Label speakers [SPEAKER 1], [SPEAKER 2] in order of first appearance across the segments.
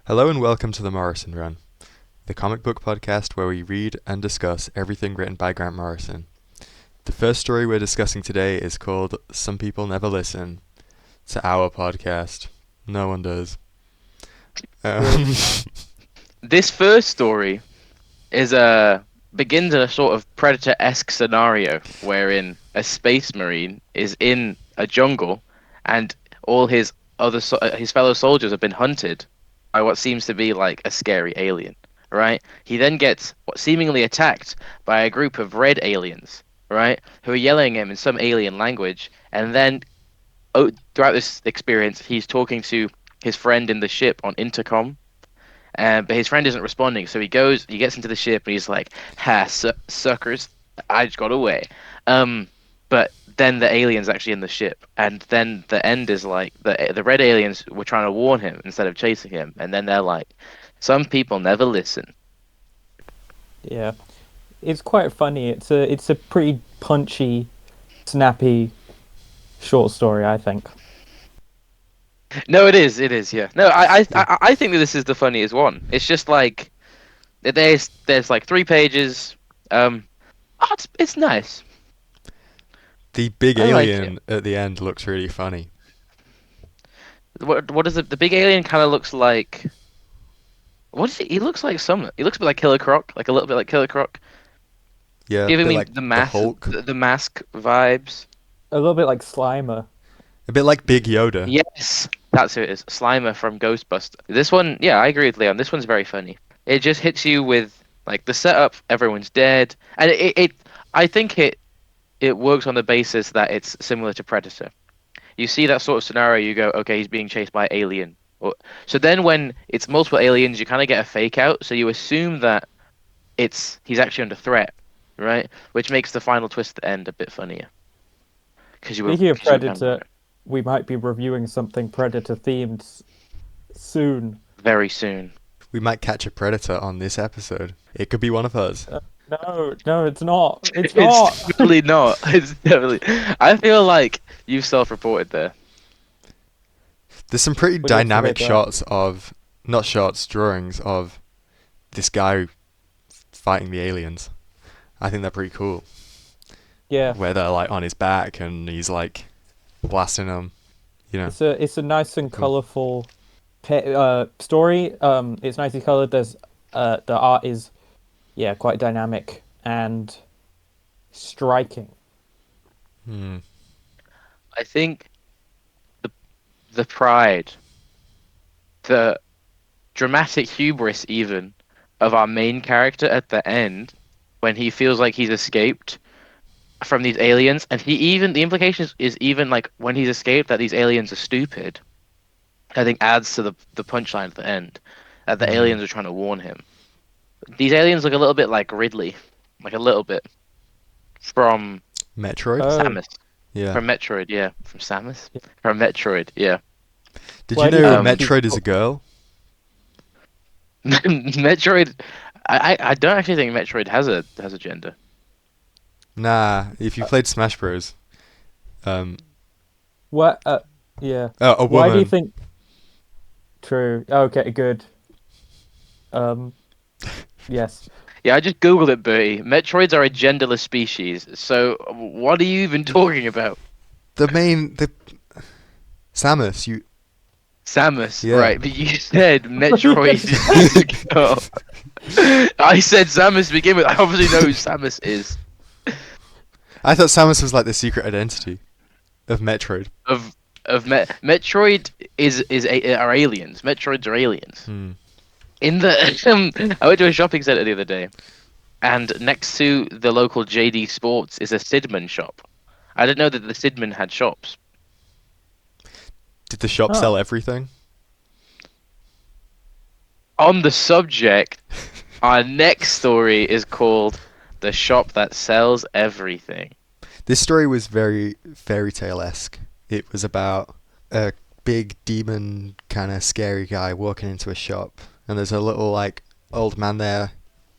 [SPEAKER 1] Hello and welcome to the Morrison Run, the comic book podcast where we read and discuss everything written by Grant Morrison. The first story we're discussing today is called Some People Never Listen. It's our podcast. No one does. Um,
[SPEAKER 2] This first story is begins in a sort of Predator-esque scenario wherein a space marine is in a jungle and all his fellow soldiers have been hunted by what seems to be like a scary alien, right? He then gets seemingly attacked by a group of red aliens, right, who are yelling at him in some alien language, and then throughout this experience he's talking to his friend in the ship on intercom, but his friend isn't responding, so he gets into the ship, and he's like, "Ha, suckers! I just got away." Um, but then the alien's actually in the ship, and then the end is like the red aliens were trying to warn him instead of chasing him, and then they're like, "Some people never listen."
[SPEAKER 3] Yeah, it's quite funny. It's a pretty punchy, snappy short story, I think.
[SPEAKER 2] No, it is, yeah. No, I think that this is the funniest one. It's just like there's like 3 pages. It's nice.
[SPEAKER 1] the big
[SPEAKER 2] I like it.
[SPEAKER 1] alien at the end looks really funny.
[SPEAKER 2] What is it? The big alien kind of looks like. What is it? He looks like some. He looks a bit like Killer Croc, like a little bit like Killer Croc,
[SPEAKER 1] Yeah, a
[SPEAKER 2] giving
[SPEAKER 1] bit
[SPEAKER 2] me
[SPEAKER 1] like
[SPEAKER 2] the
[SPEAKER 1] the
[SPEAKER 2] mask,
[SPEAKER 1] Hulk.
[SPEAKER 2] the mask vibes.
[SPEAKER 3] A little bit like Slimer.
[SPEAKER 1] A bit like Big Yoda.
[SPEAKER 2] Yes, that's who it is. Slimer from Ghostbusters. This one, yeah, I agree with Leon. This one's very funny. It just hits you with like the setup. Everyone's dead, and I think it works on the basis that it's similar to Predator. You see that sort of scenario, you go, okay, he's being chased by alien. So then when it's multiple aliens, you kind of get a fake out, so you assume that he's actually under threat, right? Which makes the final twist at the end a bit funnier.
[SPEAKER 3] Speaking of
[SPEAKER 2] 'Cause you were kind of
[SPEAKER 3] Predator, we might be reviewing something Predator themed soon.
[SPEAKER 2] very soon.
[SPEAKER 1] We might catch a predator on this episode. It could be one of us.
[SPEAKER 3] No, it's not. It's
[SPEAKER 2] It's
[SPEAKER 3] not.
[SPEAKER 2] definitely not. It's definitely. I feel like you've self-reported there.
[SPEAKER 1] There's some pretty
[SPEAKER 3] What do you have to say
[SPEAKER 1] dynamic
[SPEAKER 3] about that?
[SPEAKER 1] shots of, not shots, drawings of this guy fighting the aliens. I think they're pretty cool.
[SPEAKER 3] Yeah,
[SPEAKER 1] Where they're like on his back and he's like blasting them. You know.
[SPEAKER 3] it's a nice and
[SPEAKER 1] Cool.
[SPEAKER 3] colourful story. It's nicely coloured. There's the art is quite dynamic and striking.
[SPEAKER 1] Hmm.
[SPEAKER 2] I think the the pride, the dramatic hubris, even of our main character at the end, when he feels like he's escaped from these aliens, and the implications is even like when he's escaped that these aliens are stupid. I think adds to the punchline at the end that the
[SPEAKER 1] Hmm.
[SPEAKER 2] aliens are trying to warn him. These aliens look a little bit like Ridley, like a little bit from
[SPEAKER 1] Metroid?
[SPEAKER 3] Oh,
[SPEAKER 2] Samus,
[SPEAKER 1] Yeah.
[SPEAKER 2] from Metroid, yeah, from Samus, from Metroid, yeah.
[SPEAKER 1] Did you
[SPEAKER 3] why do you
[SPEAKER 1] know
[SPEAKER 3] think
[SPEAKER 2] Um,
[SPEAKER 3] he's
[SPEAKER 1] Metroid is a girl?
[SPEAKER 2] Metroid. I don't actually think Metroid has a gender.
[SPEAKER 1] Nah, if you played Smash Bros. Um,
[SPEAKER 3] what? Yeah.
[SPEAKER 1] a
[SPEAKER 3] Why do you
[SPEAKER 1] woman.
[SPEAKER 3] think? True. Okay, good. Um, yes.
[SPEAKER 2] Yeah, I just googled it, Bertie. Metroids are a genderless species. So what are you even talking about?
[SPEAKER 1] The Samus, you,
[SPEAKER 2] Samus,
[SPEAKER 1] yeah.
[SPEAKER 2] right? But you said Metroid is a girl. I said Samus to begin with. I obviously know who Samus is.
[SPEAKER 1] I thought Samus was like the secret identity of Metroid.
[SPEAKER 2] Metroid are aliens. Metroids are aliens.
[SPEAKER 1] Hmm.
[SPEAKER 2] In the I went to a shopping center the other day, and next to the local JD Sports is a Sidman shop. I didn't know that the Sidman had shops.
[SPEAKER 1] Did the shop
[SPEAKER 3] Oh,
[SPEAKER 1] sell everything?
[SPEAKER 2] On the subject, our next story is called "The Shop That Sells Everything."
[SPEAKER 1] This story was very fairy tale-esque. It was about a big demon kind of scary guy walking into a shop, and there's a little like old man there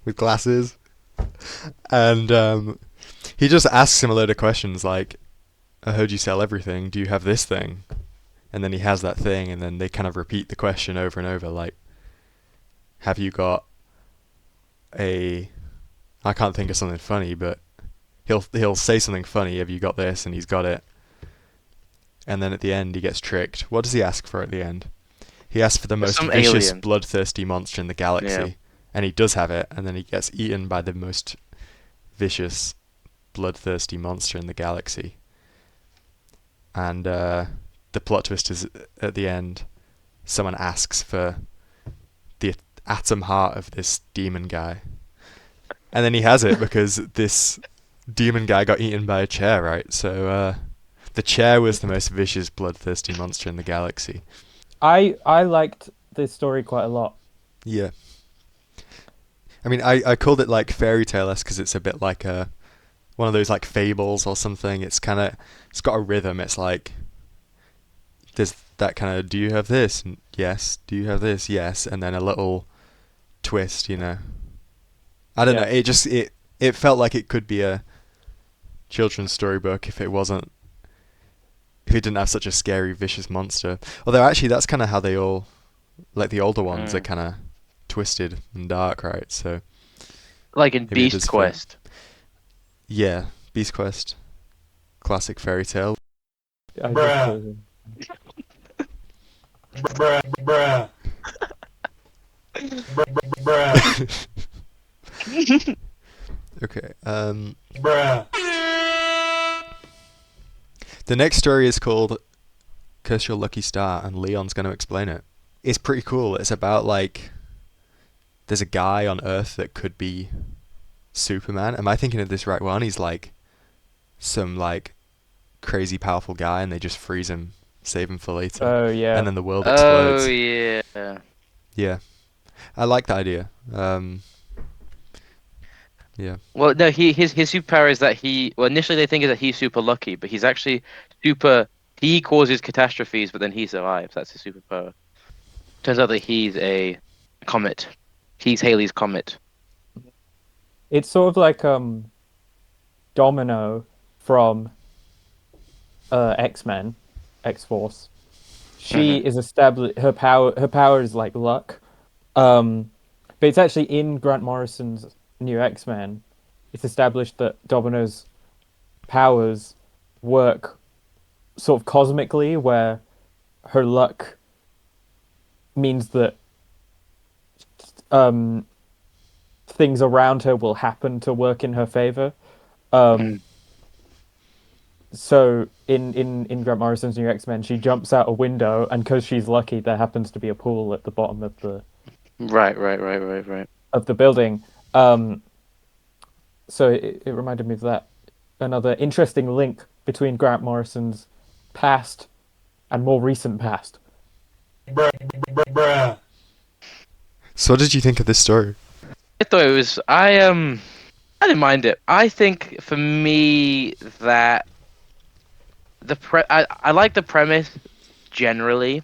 [SPEAKER 1] with glasses, and he just asks him a load of questions like, "I heard you sell everything. Do you have this thing?" And then he has that thing, and then they kind of repeat the question over and over, like, have you got a I can't think of something funny, but he'll say something funny. Have you got this? And he's got it. And then at the end, he gets tricked. What does he ask for at the end? He asks for the most
[SPEAKER 2] Some
[SPEAKER 1] vicious,
[SPEAKER 2] alien.
[SPEAKER 1] bloodthirsty monster in the
[SPEAKER 2] Yeah.
[SPEAKER 1] galaxy, and he does have it. And then he gets eaten by the most vicious, bloodthirsty monster in the galaxy. And the plot twist is at the end. Someone asks for the atom heart of this demon guy, and then he has it because this demon guy got eaten by a chair, right? So the chair was the most vicious, bloodthirsty monster in the galaxy.
[SPEAKER 3] I liked this story quite a lot.
[SPEAKER 1] Yeah. I mean, I called it like fairy tale esque because it's a bit like a one of those like fables or something. It's got a rhythm. It's like there's that kind of do you have this? And yes. Do you have this? Yes. And then a little twist, you know. I don't know.
[SPEAKER 3] Yeah.
[SPEAKER 1] It felt like it could be a children's storybook if it didn't have such a scary, vicious monster. Although actually, that's kind of how they all like the older ones are
[SPEAKER 2] Mm.
[SPEAKER 1] kind of twisted and dark, right? So
[SPEAKER 2] Like in
[SPEAKER 1] maybe it
[SPEAKER 2] Beast
[SPEAKER 1] does fit.
[SPEAKER 2] Quest.
[SPEAKER 1] Yeah, Beast Quest, classic fairy tale.
[SPEAKER 3] I just
[SPEAKER 4] Bruh. Bruh. Bruh.
[SPEAKER 1] Okay.
[SPEAKER 4] Bruh.
[SPEAKER 1] The next story is called "Curse Your Lucky Star," and Leon's going to explain it. It's pretty cool. It's about like there's a guy on Earth that could be Superman. Am I thinking of this right one? He's like some like crazy powerful guy, and they just freeze him, save him for later,
[SPEAKER 3] Oh
[SPEAKER 1] and
[SPEAKER 3] yeah.
[SPEAKER 1] then the world
[SPEAKER 2] Oh
[SPEAKER 1] explodes.
[SPEAKER 2] yeah.
[SPEAKER 1] Yeah, I like the idea. Yeah.
[SPEAKER 2] Well, no, his superpower is that initially they think is that he's super lucky, but he's actually super. He causes catastrophes, but then he survives. That's his superpower. Turns out that he's a comet. He's Haley's comet.
[SPEAKER 3] It's sort of like Domino from X-Men, X-Force. She
[SPEAKER 2] Hmm.
[SPEAKER 3] is established her power is like luck. Um but it's actually in Grant Morrison's new X-Men. It's established that Domino's powers work sort of cosmically where her luck means that um things around her will happen to work in her favor. Um so in Grant Morrison's new X-Men, she jumps out a window, and because she's lucky, there happens to be a pool at the bottom
[SPEAKER 2] Right, right, right, right, right.
[SPEAKER 3] of the building. Um, so it reminded me of that. Another interesting link between Grant Morrison's past and more recent past.
[SPEAKER 4] Bruh.
[SPEAKER 1] So what did you think of this story?
[SPEAKER 2] I thought it was. I didn't mind it. I think for me that I like the premise generally,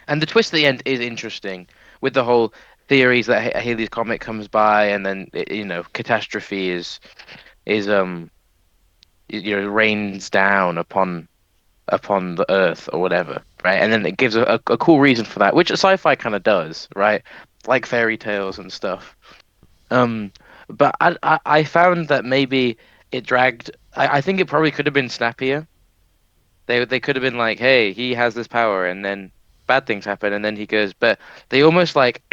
[SPEAKER 2] and the twist at the end is interesting with the whole theories that Haley's comet comes by, and then catastrophe is rains down upon the Earth or whatever, right? And then it gives a cool reason for that, which sci-fi kind of does, right? Like fairy tales and stuff. Um, but I found that maybe it dragged. I think it probably could have been snappier. They could have been like, hey, he has this power, and then bad things happen, and then he goes. But they almost like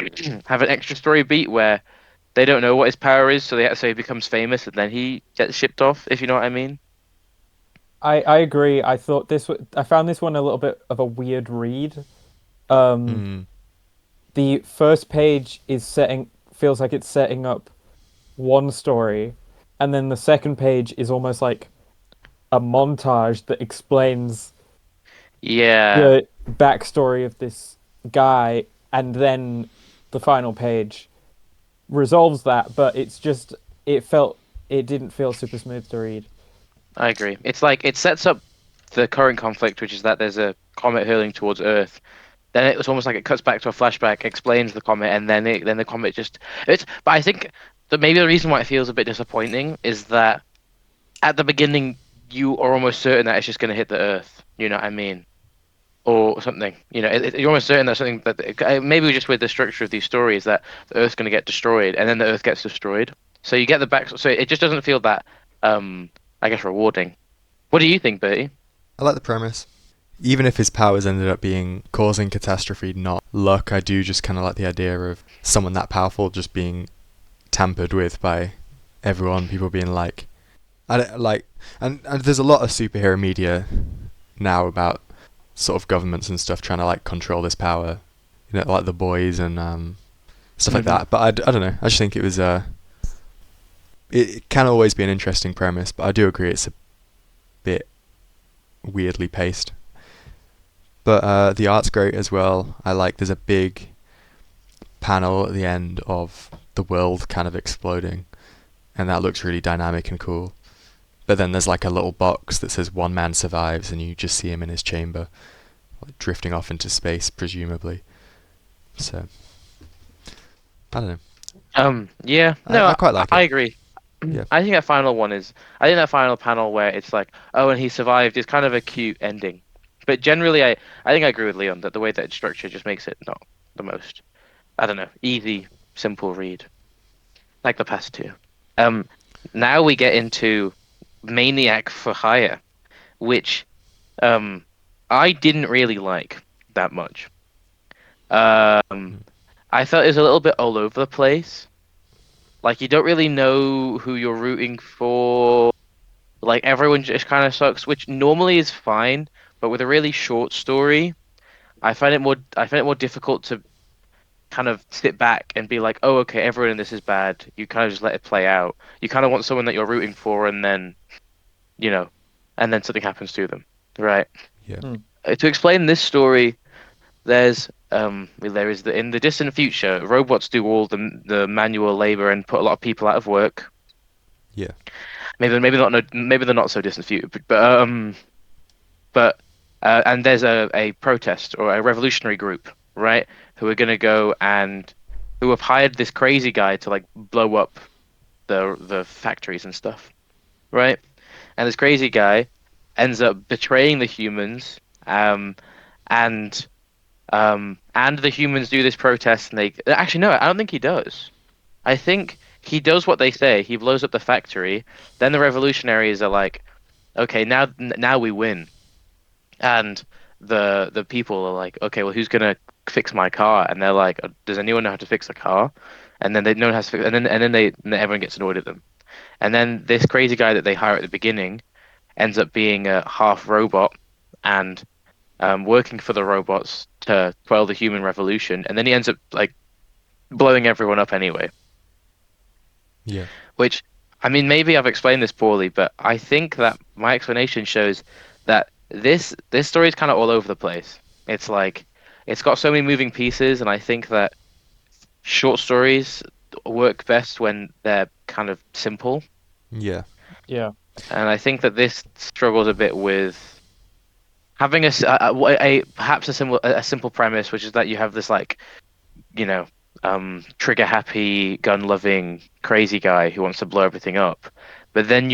[SPEAKER 2] have an extra story beat where they don't know what his power is, so he becomes famous, and then he gets shipped off. If you know what I mean.
[SPEAKER 3] I agree. I found this one a little bit of a weird read. Um,
[SPEAKER 1] Hmm.
[SPEAKER 3] the first page is setting feels like it's setting up one story, and then the second page is almost like a montage that explains
[SPEAKER 2] Yeah,
[SPEAKER 3] the backstory of this guy, and then the final page resolves that. But it felt it didn't feel super smooth to read.
[SPEAKER 2] I agree. It's like it sets up the current conflict, which is that there's a comet hurling towards Earth. Then it was almost like it cuts back to a flashback, explains the comet, and then the comet just it's. But I think that maybe the reason why it feels a bit disappointing is that at the beginning you are almost certain that it's just going to hit the Earth. You know what I mean? or something. You're almost certain that something that maybe just with the structure of these stories that the Earth's going to get destroyed, and then the Earth gets destroyed. So you get the back. So it just doesn't feel that, I guess, rewarding. What do you think, Bertie?
[SPEAKER 1] I like the premise. Even if his powers ended up being causing catastrophe, not luck, I do just kind of like the idea of someone that powerful just being tampered with by everyone. People being like, I don't, like, and there's a lot of superhero media now about sort of governments and stuff trying to like control this power, like the boys and stuff like
[SPEAKER 2] Mhm.
[SPEAKER 1] that. But I don't know. I just think it can always be an interesting premise, but I do agree it's a bit weirdly paced. But the art's great as well. I like there's a big panel at the end of the world kind of exploding, and that looks really dynamic and cool. But then there's like a little box that says one man survives, and you just see him in his chamber, like drifting off into space, presumably. So I don't know.
[SPEAKER 2] Yeah,
[SPEAKER 1] I,
[SPEAKER 2] no,
[SPEAKER 1] I quite like
[SPEAKER 2] I
[SPEAKER 1] it.
[SPEAKER 2] agree.
[SPEAKER 1] Yeah.
[SPEAKER 2] I think that final one is. I think that final panel where it's like, oh, and he survived is kind of a cute ending. But generally, I think I agree with Leon that the way that it's structured just makes it not the most, I don't know, easy, simple read like the past two. Um, Now we get into Maniac for Hire, which um I didn't really like that much. Um,
[SPEAKER 1] Mm.
[SPEAKER 2] I felt it was a little bit all over the place. Like you don't really know who you're rooting for. Like everyone just kind of sucks, which normally is fine, but with a really short story, I find it more difficult to kind of sit back and be like, oh, okay, everyone in this is bad. You kind of just let it play out. You kind of want someone that you're rooting for, and then you know, and then something happens to them, right?
[SPEAKER 1] Yeah.
[SPEAKER 3] Hmm.
[SPEAKER 2] To explain this story, there is in the distant future, robots do all the manual labor and put a lot of people out of work.
[SPEAKER 1] Yeah.
[SPEAKER 2] Maybe not no, maybe they're not so distant future, but and there's a protest or a revolutionary group, right? Who are gonna go and who have hired this crazy guy to like blow up the factories and stuff, right? And this crazy guy ends up betraying the humans, and and the humans do this protest, and they actually no, I don't think he does. I think he does what they say. He blows up the factory. Then the revolutionaries are like, okay, now we win. And the people are like, okay, well, who's gonna fix my car? And they're like, does anyone know how to fix a car? And then no one has to fix, and then everyone gets annoyed at them. And then this crazy guy that they hire at the beginning ends up being a half robot and working for the robots to quell the human revolution. And then he ends up like blowing everyone up anyway.
[SPEAKER 1] Yeah.
[SPEAKER 2] Which, I mean, maybe I've explained this poorly, but I think that my explanation shows that this story is kind of all over the place. It's like it's got so many moving pieces, and I think that short stories work best when they're kind of simple.
[SPEAKER 1] Yeah.
[SPEAKER 3] Yeah.
[SPEAKER 2] And I think that this struggles a bit with having perhaps a simple premise, which is that you have this like you know, trigger happy, gun loving, crazy guy who wants to blow everything up. And then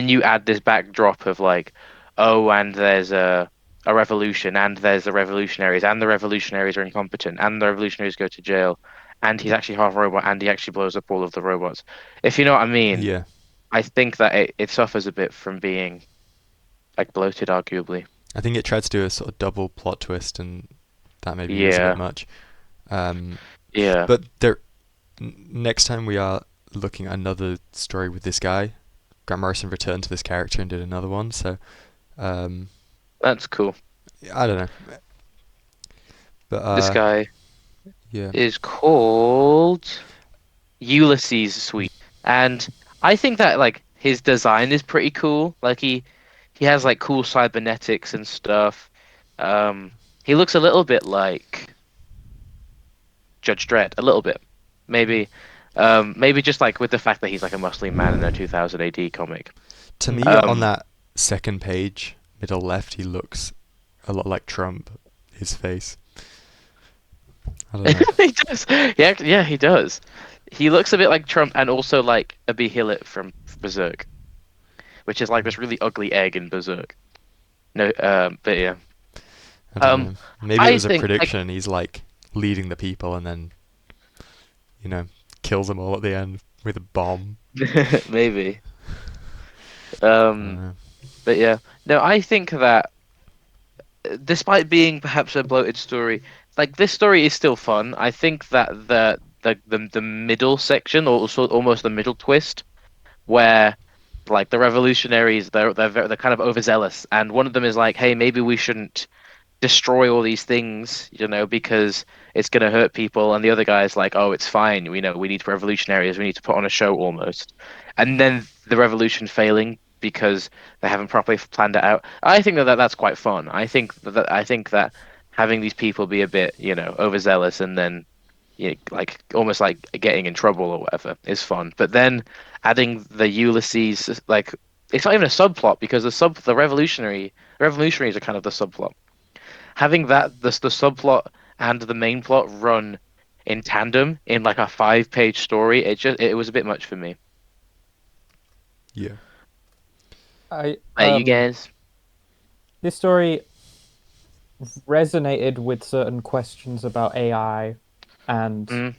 [SPEAKER 2] you add this backdrop of like, oh, and there's a revolution, and there's the revolutionaries, and the revolutionaries are incompetent, and the revolutionaries go to jail, and he's actually half robot, and he actually blows up all of the robots. If you know what I mean,
[SPEAKER 1] Yeah.
[SPEAKER 2] I think that it suffers a bit from being like bloated, arguably.
[SPEAKER 1] I think it tried to do a sort of double plot twist, and that maybe was a bit
[SPEAKER 2] Yeah,
[SPEAKER 1] much. Um,
[SPEAKER 2] yeah,
[SPEAKER 1] but next time we are looking at another story with this guy, Grant Morrison returned to this character and did another one. So um,
[SPEAKER 2] that's cool.
[SPEAKER 1] I don't know, but
[SPEAKER 2] This guy
[SPEAKER 1] yeah.
[SPEAKER 2] is called Ulysses Suite. And I think that like his design is pretty cool. Like he has like cool cybernetics and stuff. He looks a little bit like Judge Dredd, a little bit. Maybe maybe just like with the fact that he's like a muscly man in a 2000 AD comic.
[SPEAKER 1] To
[SPEAKER 3] Hmm.
[SPEAKER 1] me, on that second page, middle left, he looks a lot like Trump. His face. I don't know.
[SPEAKER 2] He does. Yeah, he does. He looks a bit like Trump and also like a Behillet from Berserk, which is like this really ugly egg in Berserk. No, but yeah.
[SPEAKER 1] I don't
[SPEAKER 2] Um,
[SPEAKER 1] know. Maybe it
[SPEAKER 2] I
[SPEAKER 1] was a
[SPEAKER 2] think like
[SPEAKER 1] prediction. He's like leading the people, and then you know kills them all at the end with a bomb.
[SPEAKER 2] maybe.
[SPEAKER 1] I don't
[SPEAKER 2] Um,
[SPEAKER 1] know.
[SPEAKER 2] but yeah, no, I think that despite being perhaps a bloated story, like this story is still fun. I think that the middle section, or also almost the middle twist, where like the revolutionaries, they're kind of overzealous, and one of them is like, hey, maybe we shouldn't destroy all these things, because it's going to hurt people. And the other guy's like, oh, it's fine. We know we need revolutionaries. We need to put on a show almost. And then the revolution failing because they haven't properly planned it out. I think that's quite fun. I think that having these people be a bit, overzealous and then like almost like getting in trouble or whatever is fun. But then adding the Ulysses, like it's not even a subplot because the revolutionaries are kind of the subplot. Having the subplot and the main plot run in tandem in like a 5-page story, it was a bit much for me.
[SPEAKER 1] Yeah.
[SPEAKER 3] I
[SPEAKER 2] You guys.
[SPEAKER 3] This story resonated with certain questions about AI and
[SPEAKER 2] Mm,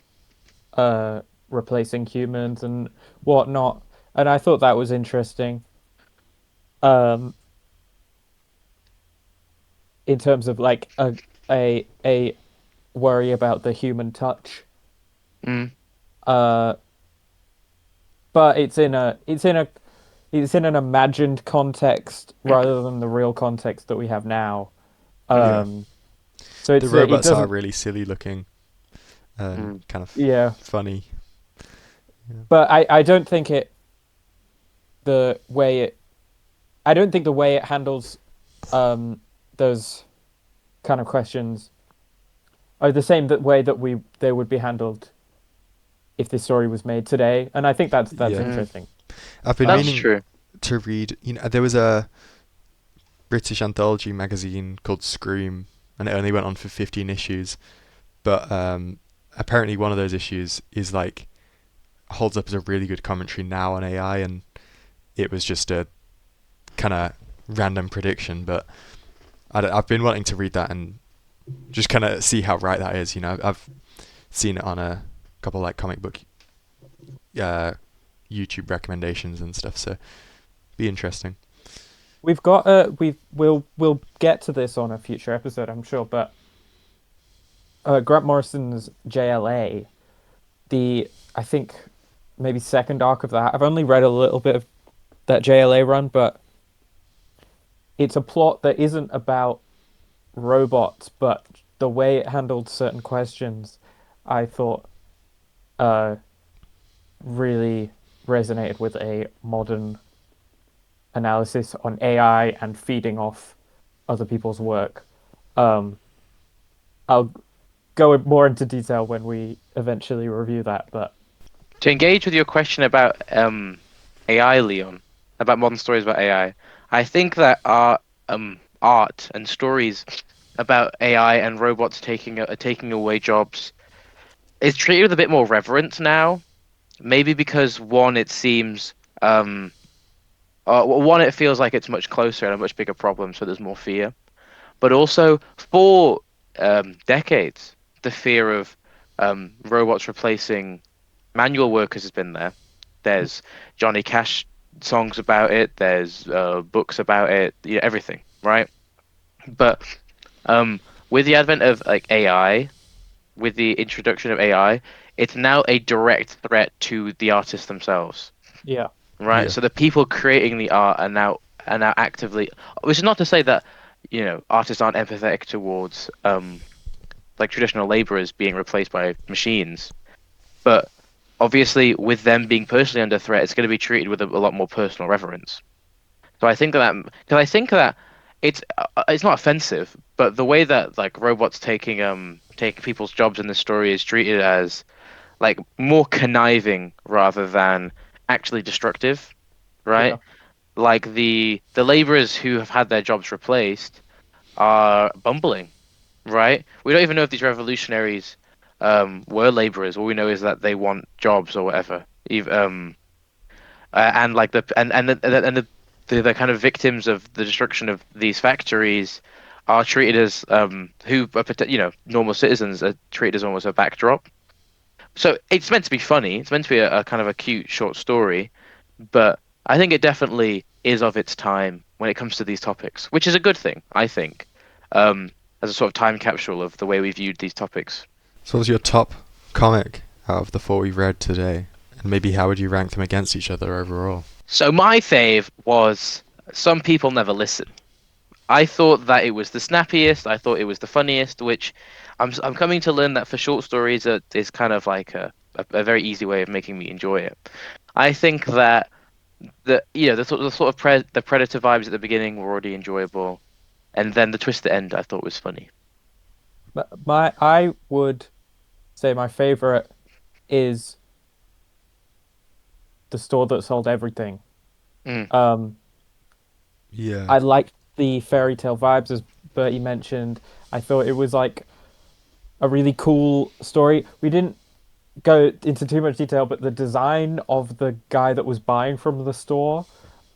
[SPEAKER 3] uh replacing humans and whatnot, and I thought that was interesting. Um, in terms of like a worry about the human touch.
[SPEAKER 2] mm,
[SPEAKER 3] Uh, but it's in an imagined context rather than the real context that we have now.
[SPEAKER 2] mm,
[SPEAKER 1] Yeah.
[SPEAKER 3] Um, so
[SPEAKER 1] The
[SPEAKER 3] it
[SPEAKER 1] robots are
[SPEAKER 3] doesn't,
[SPEAKER 1] really silly looking and
[SPEAKER 2] mm.
[SPEAKER 1] kind of
[SPEAKER 3] yeah.
[SPEAKER 1] funny. Yeah.
[SPEAKER 3] But I don't think the way it I don't think the way it handles um those kind of questions are the same that way that we they would be handled if this story was made today. And I think that's
[SPEAKER 1] Yeah.
[SPEAKER 2] Mm.
[SPEAKER 3] interesting.
[SPEAKER 1] I've been
[SPEAKER 2] That's
[SPEAKER 3] Um,
[SPEAKER 1] meaning
[SPEAKER 2] true.
[SPEAKER 1] to read. There was a British anthology magazine called Scream, and it only went on for 15 issues. But apparently, one of those issues is like holds up as a really good commentary now on AI, and it was just a kind of random prediction. But I've been wanting to read that and just kind of see how right that is. I've seen it on a couple like comic book uh, YouTube recommendations and stuff, so be interesting.
[SPEAKER 3] we've got we'll get to this on a future episode, I'm sure, but Grant Morrison's JLA, the I think maybe second arc of that. I've only read a little bit of that JLA run, but it's a plot that isn't about robots, but the way it handled certain questions, I thought uh really resonated with a modern analysis on AI and feeding off other people's work. Um, I'll go more into detail when we eventually review that, but
[SPEAKER 2] To engage with your question about AI, Leon, about modern stories about AI, I think that art and stories about AI and robots taking away jobs is treated with a bit more reverence now. Maybe because one, it seems one, it feels like it's much closer and a much bigger problem, so there's more fear. But also for decades, the fear of robots replacing manual workers has been there. There's Johnny Cash songs about it. There's books about it. Everything, right? But um, with the advent of like AI, with the introduction of AI, it's now a direct threat to the artists themselves,
[SPEAKER 3] yeah,
[SPEAKER 2] right?
[SPEAKER 1] Yeah.
[SPEAKER 2] So the people creating the art are now actively, which is not to say that artists aren't empathetic towards like traditional laborers being replaced by machines, but obviously with them being personally under threat, it's going to be treated with a lot more personal reverence. So I think because I think that it's not offensive, but the way that like robots taking people's jobs in the story is treated as like more conniving rather than actually destructive, right?
[SPEAKER 3] yeah,
[SPEAKER 2] Like the laborers who have had their jobs replaced are bumbling, right? We don't even know if these revolutionaries were laborers. All we know is that they want jobs or whatever. And like the kind of victims of the destruction of these factories are treated as normal citizens are treated as almost a backdrop. So it's meant to be funny. It's meant to be a kind of a cute short story, but I think it definitely is of its time when it comes to these topics, which is a good thing, I think, um, as a sort of time capsule of the way we viewed these topics.
[SPEAKER 1] So, what's your top comic out of the four we've read today? And maybe how would you rank them against each other overall?
[SPEAKER 2] So my fave was Some People Never Listen. I thought that it was the snappiest. I thought it was the funniest, which I'm coming to learn that for short stories is kind of like a very easy way of making me enjoy it. I think that the sort of the Predator vibes at the beginning were already enjoyable, and then the twist at the end I thought was funny.
[SPEAKER 3] I would say my favorite is the store that sold everything.
[SPEAKER 2] Mm,
[SPEAKER 3] Um,
[SPEAKER 1] Yeah.
[SPEAKER 3] I liked the fairy tale vibes, as Bertie mentioned. I thought it was like a really cool story. We didn't go into too much detail, but the design of the guy that was buying from the store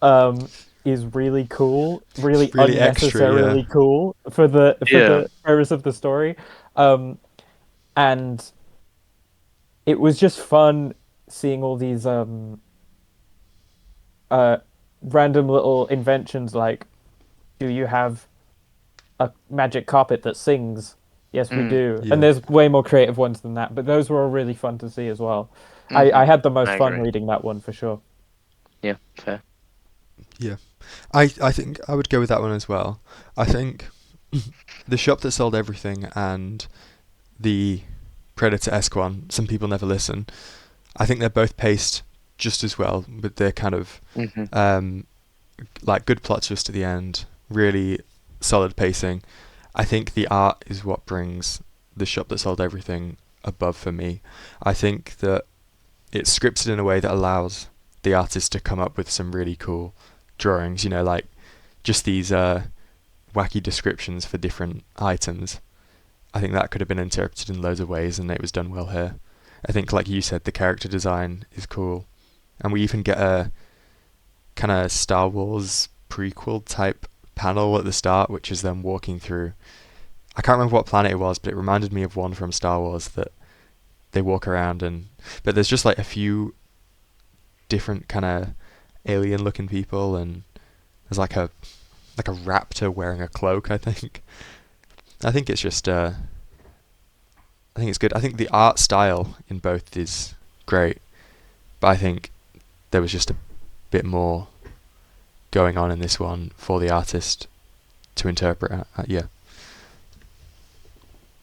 [SPEAKER 3] um, is really cool, really
[SPEAKER 1] It's really extra, yeah.
[SPEAKER 3] unnecessarily cool for
[SPEAKER 2] yeah.
[SPEAKER 3] the premise of the story. Um, and it was just fun seeing all these uh, random little inventions like, do you have a magic carpet that sings? Yes, we
[SPEAKER 2] Mm,
[SPEAKER 3] do. And
[SPEAKER 1] Yeah.
[SPEAKER 3] there's way more creative ones than that, but those were all really fun to see as well. I
[SPEAKER 2] hmm
[SPEAKER 3] had the most
[SPEAKER 2] I
[SPEAKER 3] fun
[SPEAKER 2] agree.
[SPEAKER 3] reading that one for sure.
[SPEAKER 2] Yeah, fair.
[SPEAKER 1] Yeah. I think I would go with that one as well. I think the shop that sold everything and the Predator-esque one, Some People Never Listen, I think they're both paced just as well with their kind of
[SPEAKER 2] hmm
[SPEAKER 1] um, like good plot twist at the end, really solid pacing. I think the art is what brings the shop that sold everything above for me. I think that it's scripted in a way that allows the artist to come up with some really cool drawings, like just these wacky descriptions for different items. I think that could have been interpreted in loads of ways, and it was done well here. I think, like you said, the character design is cool, and we even get a kind of Star Wars prequel type panel at the start, which is them walking through. I can't remember what planet it was, but it reminded me of one from Star Wars that they walk around and. But there's just like a few different kind of alien-looking people, and there's like a raptor wearing a cloak. I think. I think it's just. I think it's good. I think the art style in both is great, but I think there was just a bit more going on in this one for the artist to interpret. Yeah,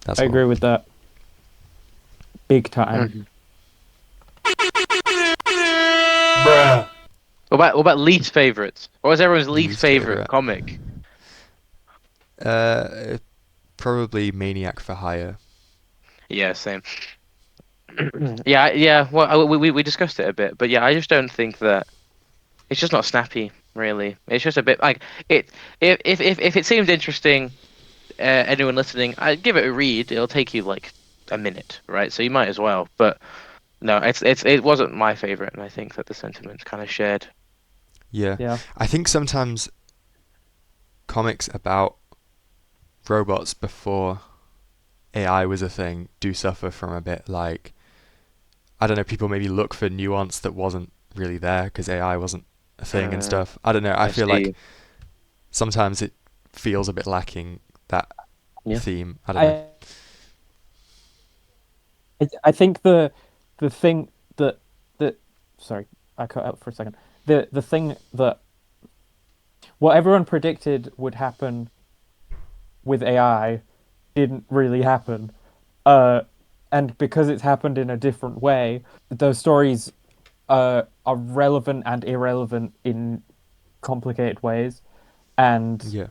[SPEAKER 1] that's
[SPEAKER 3] I
[SPEAKER 1] all.
[SPEAKER 3] agree with that big time.
[SPEAKER 2] hmm
[SPEAKER 4] Bruh.
[SPEAKER 2] what about least favorites? What was everyone's least
[SPEAKER 1] Least
[SPEAKER 2] favorite
[SPEAKER 1] favorite.
[SPEAKER 2] comic?
[SPEAKER 1] Uh, Probably Maniac for Hire.
[SPEAKER 2] Yeah, same. Yeah. Well, we discussed it a bit, but yeah, I just don't think that it's just not snappy, really. It's just a bit like it. If it seemed interesting, anyone listening, I'd give it a read. It'll take you like a minute, right? So you might as well. But no, it wasn't my favorite, and I think that the sentiment's kind of shared.
[SPEAKER 1] Yeah,
[SPEAKER 3] Yeah.
[SPEAKER 1] I think sometimes comics about robots before AI was a thing do suffer from a bit like I don't know. People maybe look for nuance that wasn't really there because AI wasn't a thing and
[SPEAKER 2] Uh,
[SPEAKER 1] stuff. I don't know. I
[SPEAKER 2] I
[SPEAKER 1] feel like
[SPEAKER 2] see.
[SPEAKER 1] sometimes it feels a bit lacking that
[SPEAKER 2] Yeah.
[SPEAKER 1] theme. I don't know.
[SPEAKER 3] I I think the thing that sorry, I cut out for a second. The thing that what everyone predicted would happen with AI didn't really happen. Uh, and because it's happened in a different way, those stories are relevant and irrelevant in complicated ways, and
[SPEAKER 1] Yeah.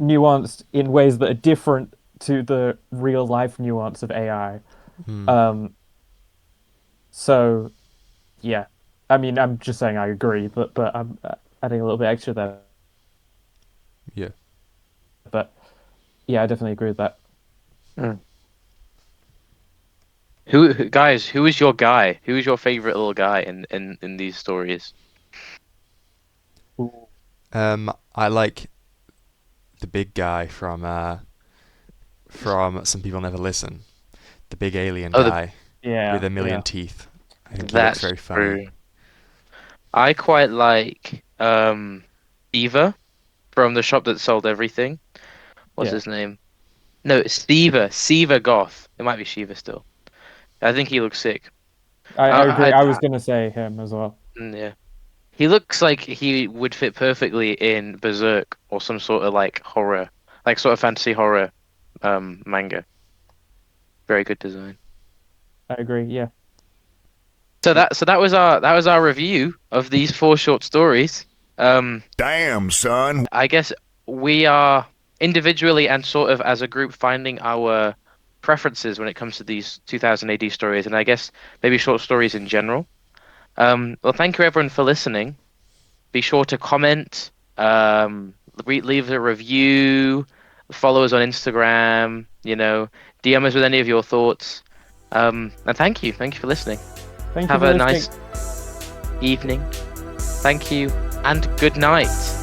[SPEAKER 3] nuanced in ways that are different to the real life nuance of AI.
[SPEAKER 1] Hmm.
[SPEAKER 3] Um, so yeah, I mean, I'm just saying I agree, but I'm adding a little bit extra there.
[SPEAKER 1] Yeah.
[SPEAKER 3] But yeah, I definitely agree with that.
[SPEAKER 2] Mm. Guys, who is your guy? Who is your favorite little guy in these stories?
[SPEAKER 1] I like the big guy from Some People Never Listen, the big alien
[SPEAKER 2] Oh,
[SPEAKER 1] guy
[SPEAKER 3] Yeah,
[SPEAKER 1] with a million
[SPEAKER 3] yeah.
[SPEAKER 1] teeth. I think he looks
[SPEAKER 2] that's
[SPEAKER 1] very funny.
[SPEAKER 2] true. I quite like Eva from the shop that sold everything. What's
[SPEAKER 3] Yeah.
[SPEAKER 2] his name? No, it's Siva Goth. It might be Shiva still. I think he looks sick.
[SPEAKER 3] I agree.
[SPEAKER 2] I,
[SPEAKER 3] I was
[SPEAKER 2] I
[SPEAKER 3] gonna say him as well.
[SPEAKER 2] yeah. He looks like he would fit perfectly in Berserk or some sort of like horror, like sort of fantasy horror manga. Very good design.
[SPEAKER 3] I agree. Yeah.
[SPEAKER 2] So that was our review of these four short stories.
[SPEAKER 5] Damn, son.
[SPEAKER 2] I guess we are individually and sort of as a group finding our preferences when it comes to these 2000 AD stories, and I guess maybe short stories in general. Well, thank you everyone for listening. Be sure to comment, leave a review, follow us on Instagram, DM us with any of your thoughts. And thank you for listening.
[SPEAKER 3] Thank you
[SPEAKER 2] Have
[SPEAKER 3] for
[SPEAKER 2] a
[SPEAKER 3] listening.
[SPEAKER 2] nice evening. Thank you, and good night.